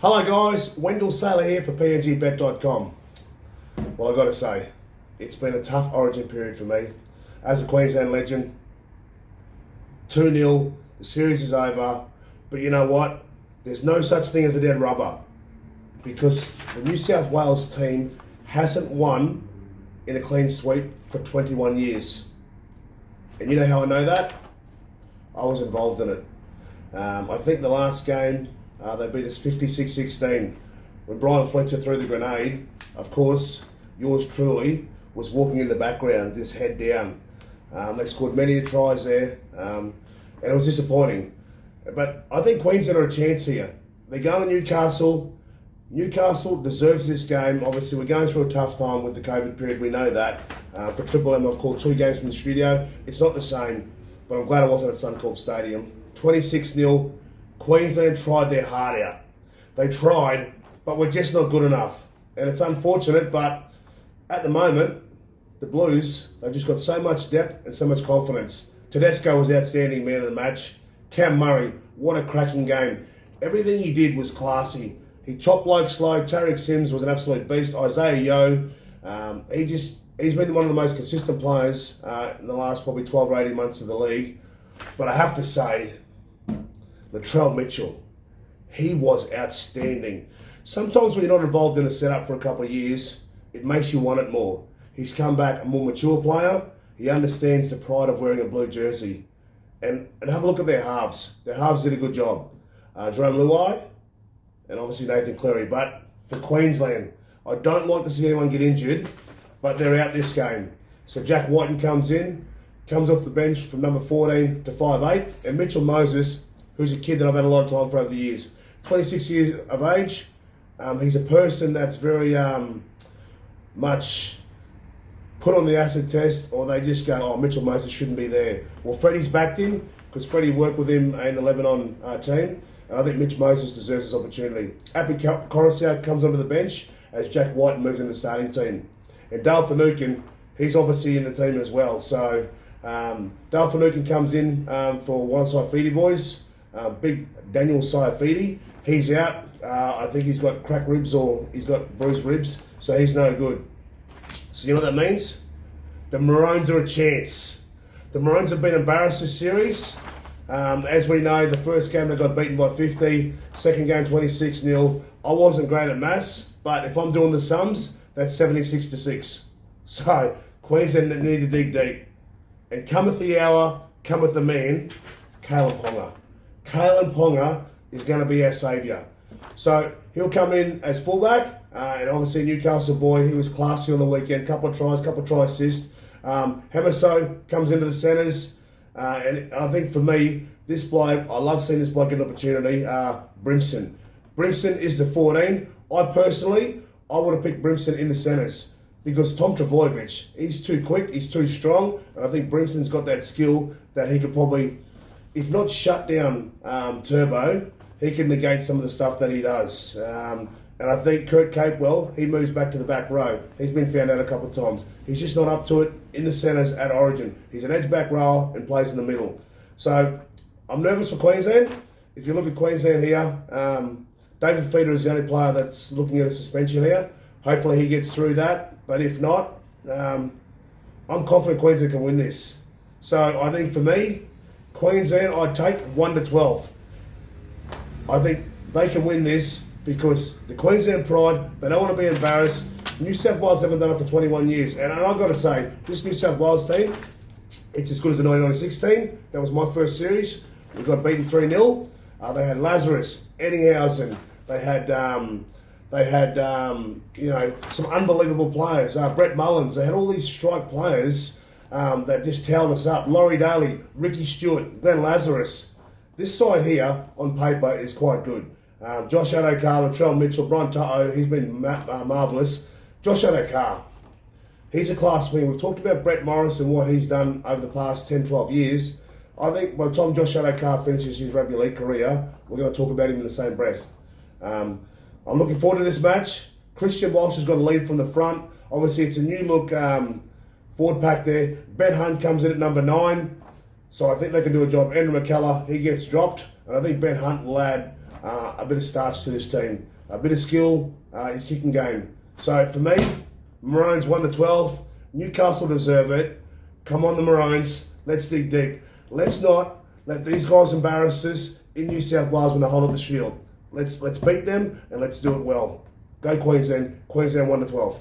Hello guys, Wendell Sailor here for PNGBet.com. Well, I've got to say, it's been a tough origin period for me. As a Queensland legend, 2-0, the series is over, but you know what? There's no such thing as a dead rubber, because the New South Wales team hasn't won in a clean sweep for 21 years. And you know how I know that? I was involved in it. I think the last game, they beat us 56-16. When Brian Fletcher threw the grenade, of course, yours truly was walking in the background, just head down. They scored many tries there, and it was disappointing. But I think Queensland are a chance here. They're going to Newcastle. Newcastle deserves this game. Obviously, we're going through a tough time with the COVID period. We know that. For Triple M, I've called 2 games from the studio. It's not the same, but I'm glad I wasn't at Suncorp Stadium. 26-0. Queensland tried their heart out. They tried, but we're just not good enough. And it's unfortunate, but at the moment, the Blues, they've just got so much depth and so much confidence. Tedesco was outstanding man of the match. Cam Murray, what a cracking game. Everything he did was classy. He chopped like slow. Tarek Sims was an absolute beast. Isaiah Yeo, he's been one of the most consistent players in the last probably 12 or 18 months of the league. But I have to say, Latrell Mitchell, he was outstanding. Sometimes when you're not involved in a setup for a couple of years, it makes you want it more. He's come back a more mature player. He understands the pride of wearing a blue jersey. And have a look at their halves. Their halves did a good job. Jerome Luai and obviously Nathan Cleary. But for Queensland, I don't like to see anyone get injured, but they're out this game. So Jack Whiten comes off the bench from number 14 to 5'8", and Mitchell Moses, who's a kid that I've had a lot of time for over the years. 26 years of age. He's a person that's very much put on the acid test, or they just go, oh, Mitchell Moses shouldn't be there. Well, Freddie's backed him, because Freddie worked with him in the Lebanon team, and I think Mitch Moses deserves this opportunity. Appy Coruscant comes onto the bench as Jack White moves in the starting team. And Dale Finucane, he's obviously in the team as well. So Dale Finucane comes in for one Saifidi boys. Big Daniel Saifidi, he's out. I think he's got cracked ribs or he's got bruised ribs, so he's no good. So you know what that means? The Maroons are a chance. The Maroons have been embarrassed this series. As we know, the first game they got beaten by 50, second game 26-0. I wasn't great at maths, but if I'm doing the sums, that's 76-6. So Queensland need to dig deep. And cometh the hour, cometh the man, Kalen Ponga. Kalen Ponga is going to be our saviour. So he'll come in as fullback, and obviously Newcastle boy, he was classy on the weekend, couple of try assists. Hemiso comes into the centres, and I think for me, this bloke, I love seeing this bloke get an opportunity, Brimson. Brimson is the 14. I would have picked Brimson in the centres, because Tom Trbojevic, he's too quick, he's too strong, and I think Brimson's got that skill that he could probably, if not shut down Turbo, he can negate some of the stuff that he does. And I think Kurt Capewell, he moves back to the back row. He's been found out a couple of times. He's just not up to it in the centres at Origin. He's an edge back rower and plays in the middle. So I'm nervous for Queensland. If you look at Queensland here, David Feeder is the only player that's looking at a suspension here. Hopefully he gets through that. But if not, I'm confident Queensland can win this. So I think for me, Queensland, I'd take 1-12. I think they can win this because the Queensland pride, they don't want to be embarrassed. New South Wales haven't done it for 21 years. And I've got to say, this New South Wales team, it's as good as the 1996 team. That was my first series. We got beaten 3-0. They had Lazarus, Eddinghausen. They had some unbelievable players. Brett Mullins. They had all these strike players that just towed us up. Laurie Daly, Ricky Stewart, Glenn Lazarus. This side here, on paper, is quite good. Josh Adokar, Latrell Mitchell, Brian Tutto, he's been marvellous. Josh Adokar, he's a class wing. We've talked about Brett Morris and what he's done over the past 10, 12 years. I think by the time Josh Adokar finishes his rugby league career, we're going to talk about him in the same breath. I'm looking forward to this match. Christian Walsh has got a lead from the front. Obviously, it's a new look forward pack there. Ben Hunt comes in at number 9. So I think they can do a job. Andrew McKellar, he gets dropped. And I think Ben Hunt will add a bit of starch to this team. a bit of skill, his kicking game. So for me, Maroons 1-12. Newcastle deserve it. Come on, the Maroons. Let's dig deep. Let's not let these guys embarrass us in New South Wales when they hold up the Shield. Let's beat them and let's do it well. Go Queensland. Queensland 1-12.